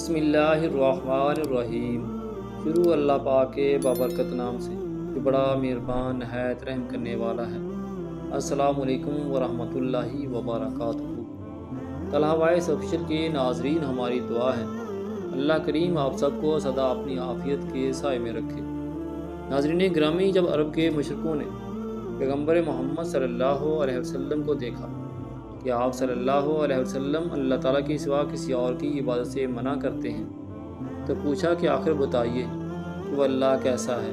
بسم اللہ الرحمن الرحیم۔ شروع اللہ پاک کے بابرکت نام سے جو بڑا مہربان نہایت رحم کرنے والا ہے۔ السلام علیکم ورحمۃ اللہ وبرکاتہ۔ طلحہ وائس آفیشیل کے ناظرین، ہماری دعا ہے اللہ کریم آپ سب کو سدا اپنی عافیت کے سائے میں رکھے۔ ناظرین گرامی، جب عرب کے مشرکوں نے پیغمبر محمد صلی اللہ علیہ وسلم کو دیکھا کہ آپ صلی اللہ علیہ وسلم اللہ تعالیٰ کے سوا کسی اور کی عبادت سے منع کرتے ہیں، تو پوچھا کہ آخر بتائیے کہ وہ اللہ کیسا ہے۔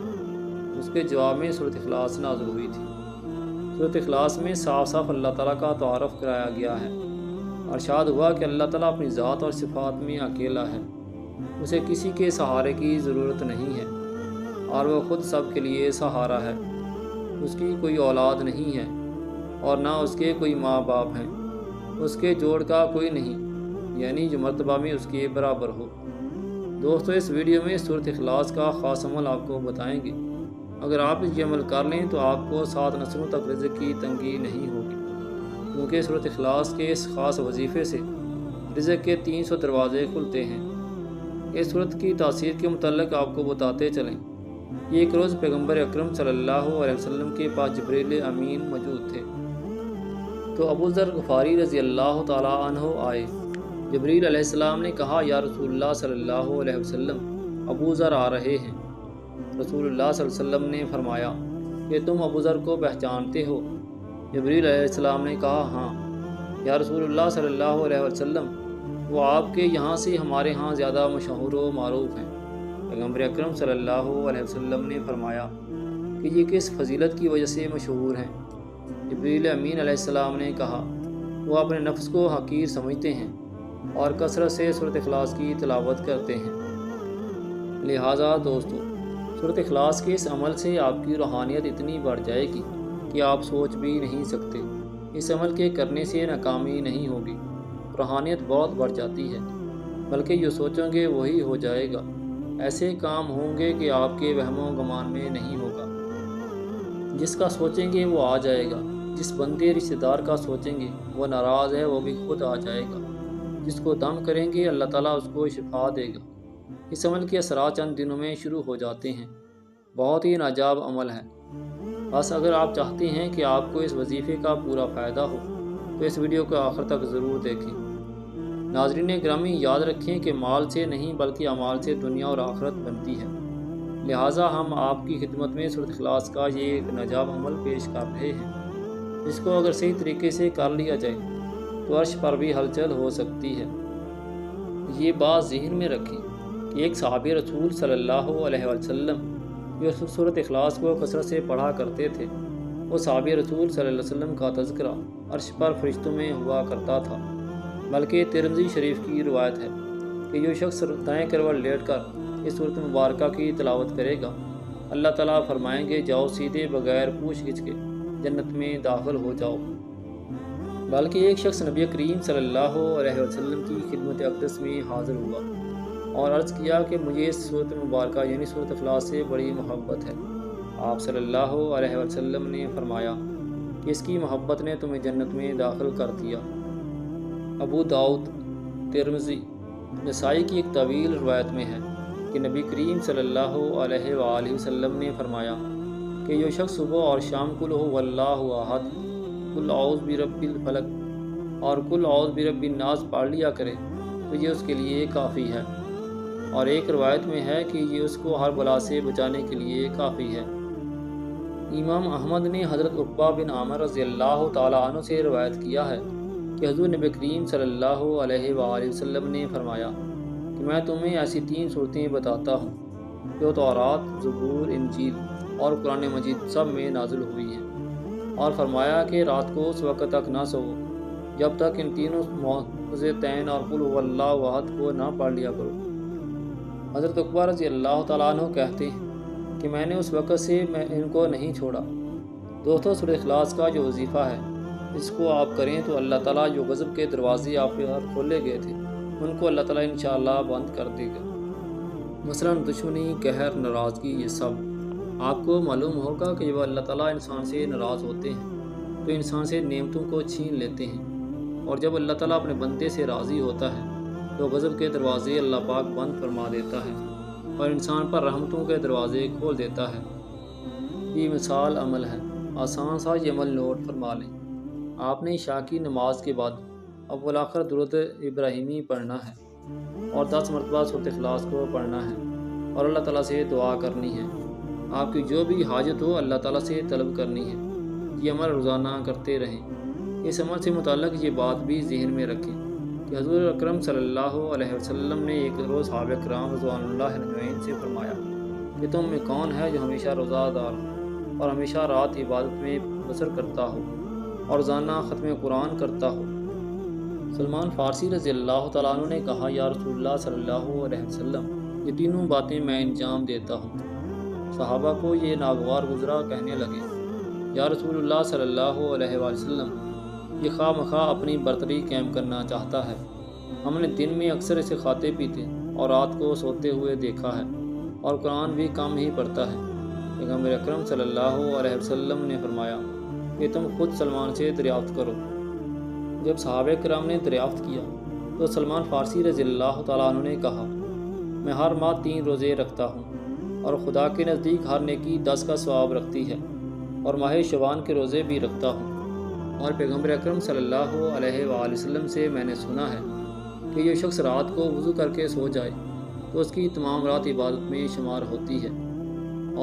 اس کے جواب میں سورۃ اخلاص نازل ہوئی تھی۔ سورۃ اخلاص میں صاف صاف اللہ تعالیٰ کا تعارف کرایا گیا ہے۔ ارشاد ہوا کہ اللہ تعالیٰ اپنی ذات اور صفات میں اکیلا ہے، اسے کسی کے سہارے کی ضرورت نہیں ہے اور وہ خود سب کے لیے سہارا ہے۔ اس کی کوئی اولاد نہیں ہے اور نہ اس کے کوئی ماں باپ ہیں، اس کے جوڑ کا کوئی نہیں، یعنی جو مرتبہ میں اس کے برابر ہو۔ دوستو، اس ویڈیو میں سورۃ اخلاص کا خاص عمل آپ کو بتائیں گے۔ اگر آپ اس عمل کر لیں تو آپ کو 7 نسلوں تک رزق کی تنگی نہیں ہوگی، کیونکہ سورۃ اخلاص کے اس خاص وظیفے سے رزق کے 300 دروازے کھلتے ہیں۔ اس سورت کی تاثیر کے متعلق آپ کو بتاتے چلیں۔ ایک روز پیغمبر اکرم صلی اللہ علیہ وسلم کے پاس جبریل امین موجود تھے، تو ابو ذر غفاری رضی اللہ تعالیٰ عنہ آئے۔ جبریل علیہ السلام نے کہا، یا رسول اللہ صلی اللہ علیہ وسلم، ابو ذر آ رہے ہیں۔ رسول اللہ صلی اللہ علیہ وسلم نے فرمایا کہ تم ابو ذر کو پہچانتے ہو؟ جبریل علیہ السلام نے کہا، ہاں یا رسول اللہ صلی اللہ علیہ وسلم، وہ آپ کے یہاں سے ہمارے ہاں زیادہ مشہور و معروف ہیں۔ پیغمبر اکرم صلی اللہ علیہ وسلم نے فرمایا کہ یہ کس فضیلت کی وجہ سے مشہور ہیں؟ جبریل امین علیہ السلام نے کہا، وہ اپنے نفس کو حقیر سمجھتے ہیں اور کثرت سے سورۃ اخلاص کی تلاوت کرتے ہیں۔ لہٰذا دوستو، سورۃ اخلاص کے اس عمل سے آپ کی روحانیت اتنی بڑھ جائے گی کہ آپ سوچ بھی نہیں سکتے۔ اس عمل کے کرنے سے ناکامی نہیں ہوگی، روحانیت بہت بڑھ جاتی ہے، بلکہ جو سوچیں گے وہی ہو جائے گا۔ ایسے کام ہوں گے کہ آپ کے وہم و گمان میں نہیں ہوگا۔ جس کا سوچیں گے وہ آ جائے گا، جس بندے رشتہ دار کا سوچیں گے وہ ناراض ہے، وہ بھی خود آ جائے گا۔ جس کو دم کریں گے اللہ تعالیٰ اس کو شفا دے گا۔ اس عمل کے اثرات چند دنوں میں شروع ہو جاتے ہیں۔ بہت ہی ناجاب عمل ہے۔ بس اگر آپ چاہتے ہیں کہ آپ کو اس وظیفے کا پورا فائدہ ہو تو اس ویڈیو کو آخر تک ضرور دیکھیں۔ ناظرین گرامی، یاد رکھیں کہ مال سے نہیں بلکہ اعمال سے دنیا اور آخرت بنتی ہے۔ لہٰذا ہم آپ کی خدمت میں سورۃ اخلاص کا یہ ایک ناجاب عمل پیش کر رہے ہیں، جس کو اگر صحیح طریقے سے کر لیا جائے تو عرش پر بھی ہلچل ہو سکتی ہے۔ یہ بات ذہن میں رکھیں کہ ایک صحابی رسول صلی اللہ علیہ وسلم جو سورۃ اخلاص کو کثرت سے پڑھا کرتے تھے، وہ صحابی رسول صلی اللہ علیہ وسلم کا تذکرہ عرش پر فرشتوں میں ہوا کرتا تھا۔ بلکہ ترمذی شریف کی روایت ہے کہ جو شخص دائیں کروٹ لیٹ کر اس سورۃ مبارکہ کی تلاوت کرے گا، اللہ تعالیٰ فرمائیں گے، جاؤ سیدھے بغیر پوچھ گچھ کے جنت میں داخل ہو جاؤ۔ بلکہ ایک شخص نبی کریم صلی اللہ علیہ وسلم کی خدمت اقدس میں حاضر ہوا اور عرض کیا کہ مجھے اس سورۃ مبارکہ یعنی سورۃ اخلاص سے بڑی محبت ہے۔ آپ صلی اللہ علیہ وسلم نے فرمایا کہ اس کی محبت نے تمہیں جنت میں داخل کر دیا۔ ابو داؤد، ترمذی، نسائی کی ایک طویل روایت میں ہے کہ نبی کریم صلی اللہ علیہ وآلہ وسلم نے فرمایا کہ جو شخص صبح اور شام قل هو اللہ احد، قل اعوذ برب الفلق اور قل اعوذ برب الناس پڑھ لیا کرے تو یہ اس کے لیے کافی ہے، اور ایک روایت میں ہے کہ یہ اس کو ہر بلا سے بچانے کے لیے کافی ہے۔ امام احمد نے حضرت عقبہ بن عامر رضی اللہ تعالیٰ عنہ سے روایت کیا ہے کہ حضور نبی کریم صلی اللہ علیہ وآلہ وسلم نے فرمایا کہ میں تمہیں ایسی 3 صورتیں بتاتا ہوں جو تورات، زبور، انجیل اور قرآن مجید سب میں نازل ہوئی ہیں، اور فرمایا کہ رات کو اس وقت تک نہ سو جب تک ان تینوں معوذتین اور قل هو اللہ احد کو نہ پڑھ لیا کرو۔ حضرت عقبہ رضی اللہ تعالیٰ عنہ کہتے ہیں کہ میں نے اس وقت سے ان کو نہیں چھوڑا۔ دوستو، سورۃ اخلاص کا جو وظیفہ ہے اس کو آپ کریں تو اللہ تعالیٰ جو غضب کے دروازے آپ پر کھولے گئے تھے ان کو اللہ تعالیٰ انشاءاللہ بند کر دے گا۔ مثلاً دشمنی، قہر، ناراضگی، یہ سب آپ کو معلوم ہوگا کہ جب اللہ تعالیٰ انسان سے ناراض ہوتے ہیں تو انسان سے نعمتوں کو چھین لیتے ہیں، اور جب اللہ تعالیٰ اپنے بندے سے راضی ہوتا ہے تو غضب کے دروازے اللہ پاک بند فرما دیتا ہے اور انسان پر رحمتوں کے دروازے کھول دیتا ہے۔ یہ مثال عمل ہے، آسان سا یہ عمل نوٹ فرما لیں۔ آپ نے عشاء کی نماز کے بعد اول آخر درود ابراہیمی پڑھنا ہے اور 10 مرتبہ سورۃ اخلاص کو پڑھنا ہے اور اللہ تعالیٰ سے دعا کرنی ہے۔ آپ کی جو بھی حاجت ہو اللہ تعالیٰ سے طلب کرنی ہے۔ یہ عمل روزانہ کرتے رہیں۔ اس عمل سے متعلق یہ بات بھی ذہن میں رکھیں کہ حضور اکرم صلی اللہ علیہ وسلم نے ایک روز صحابہ کرام رضوان اللہ اجمعین سے فرمایا کہ تم میں کون ہے جو ہمیشہ روزہ دار ہو اور ہمیشہ رات عبادت میں بسر کرتا ہو اور روزانہ ختم قرآن کرتا ہو؟ سلمان فارسی رضی اللہ تعالیٰ عنہ نے کہا، یا رسول اللہ صلی اللہ علیہ وسلم، یہ تینوں باتیں میں انجام دیتا ہوں۔ صحابہ کو یہ ناگوار گزرا، کہنے لگے، یا رسول اللہ صلی اللہ علیہ وسلم، یہ خواہ مخواہ اپنی برتری قائم کرنا چاہتا ہے۔ ہم نے دن میں اکثر اسے کھاتے پیتے اور رات کو سوتے ہوئے دیکھا ہے اور قرآن بھی کم ہی پڑھتا ہے۔ پیغمبر اکرم صلی اللہ علیہ وسلم نے فرمایا کہ تم خود سلمان سے دریافت کرو۔ جب صحابہ کرام نے دریافت کیا تو سلمان فارسی رضی اللہ تعالیٰ عنہ نے کہا، میں ہر ماہ 3 روزے رکھتا ہوں اور خدا کے نزدیک ہر نیکی 10 کا ثواب رکھتی ہے، اور ماہ شعبان کے روزے بھی رکھتا ہوں۔ اور پیغمبر اکرم صلی اللہ علیہ وآلہ وسلم سے میں نے سنا ہے کہ جو شخص رات کو وضو کر کے سو جائے تو اس کی تمام رات عبادت میں شمار ہوتی ہے،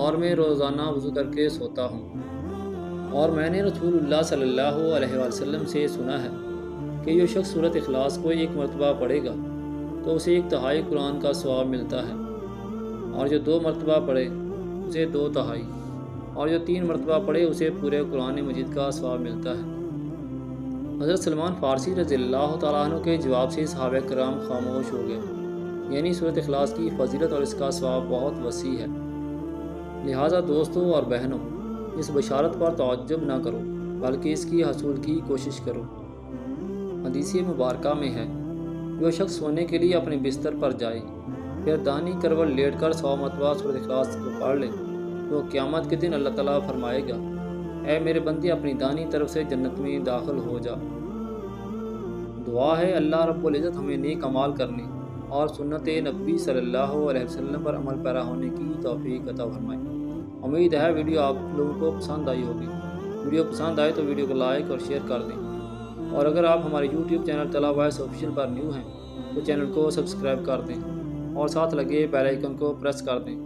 اور میں روزانہ وضو کر کے سوتا ہوں۔ اور میں نے رسول اللہ صلی اللہ علیہ وسلم سے سنا ہے کہ جو شخص سورۃ اخلاص کو 1 مرتبہ پڑھے گا تو اسے 1/3 قرآن کا ثواب ملتا ہے، اور جو 2 مرتبہ پڑھے اسے 2/3، اور جو 3 مرتبہ پڑھے اسے پورے قرآن مجید کا ثواب ملتا ہے۔ حضرت سلمان فارسی رضی اللہ تعالیٰ عنہ کے جواب سے صحابہ کرام خاموش ہو گئے، یعنی سورۃ اخلاص کی فضیلت اور اس کا ثواب بہت وسیع ہے۔ لہٰذا دوستوں اور بہنوں، اس بشارت پر تعجب نہ کرو بلکہ اس کی حصول کی کوشش کرو۔ حدیث مبارکہ میں ہے، جو شخص سونے کے لیے اپنے بستر پر جائے پھر دانی کروٹ لیٹ کر 100 مرتبہ سورۃ اخلاص کو پڑھ لے تو قیامت کے دن اللہ تعالیٰ فرمائے گا، اے میرے بندے، اپنی دانی طرف سے جنت میں داخل ہو جا۔ دعا ہے اللہ رب العزت ہمیں نیک اعمال کرنے اور سنت نبی صلی اللہ علیہ وسلم پر عمل پیرا ہونے کی توفیق عطا فرمائے۔ امید ہے ویڈیو آپ لوگوں کو پسند آئی ہوگی۔ ویڈیو پسند آئے تو ویڈیو کو لائک اور شیئر کر دیں، اور اگر آپ ہمارے YouTube چینل طلع وائس آفیشیل پر نیو ہیں تو چینل کو سبسکرائب کر دیں اور ساتھ لگے بیل آئیکن کو پریس کر دیں